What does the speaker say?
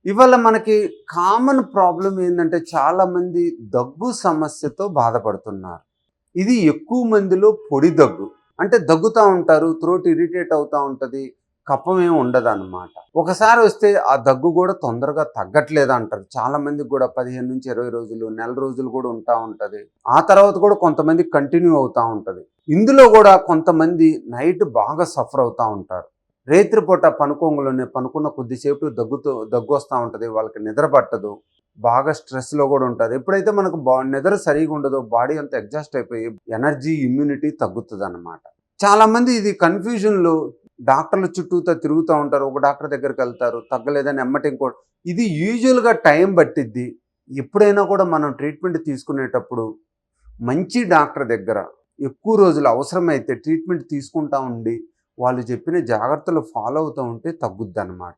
ఇవాళ మనకి common problem ఏందంటే చాలామంది దగ్గు సమస్యతో బాధపడుతున్నారు. ఇది ఎక్కువ మందిలో పొడి దగ్గు. అంటే దగ్గుతా ఉంటారు. థ్రోట్ ఇరిటేట్ అవుతా ఉంటది. కఫం ఏమి ఉండదనమాట. ఒకసారి వస్తే ఆ దగ్గు గూడా తొందరగా తగ్గట్లేదంటారు. చాలామందికి గూడా 15-20 రోజులు, నెల రోజులు గూడా ఉంటా ఉంటది. ఆ తర్వాత కూడా కొంతమందికి కంటిన్యూ అవుతా ఉంటది. ఇందులో గూడా కొంతమంది నైట్ బాగా సఫర్ అవుతా ఉంటారు. రేత్రిపూట పనుకున్న కొద్దిసేపు దగ్గొస్తా ఉంటది. వాళ్ళకి నిద్ర పట్టదు. బాగా స్ట్రెస్‌లో గూడా ఉంటారు. ఎప్పుడైతే మనకు నిద్ర సరిగ్గా ఉండదో బాడీ అంతా ఎగ్జాస్ట్ అయిపోయి ఎనర్జీ, ఇమ్యూనిటీ తగ్గుతదనమాట. చాలామంది ఇది కన్‌ఫ్యూజన్‌లో డాక్టర్ల చుట్టూతా తిరుగుతా ఉంటారు. ఒక డాక్టర్ దగ్గరికెళ్తారు. తగ్గలేదని ఎమ్మటే ఇది యూజువల్‌గా టైం పట్టిద్ది. ఎప్పుడైనా కూడా మనం ట్రీట్మెంట్ తీసుకునేటప్పుడు మంచి డాక్టర్ దగ్గర ఎక్కువ రోజులు అవసరమైతే ట్రీట్మెంట్ తీసుకుంటా ఉండి, వాళ్ళు చెప్పిన జాగ్రత్తలు ఫాలో అవుతూ ఉంటే తగ్గుద్దనమాట.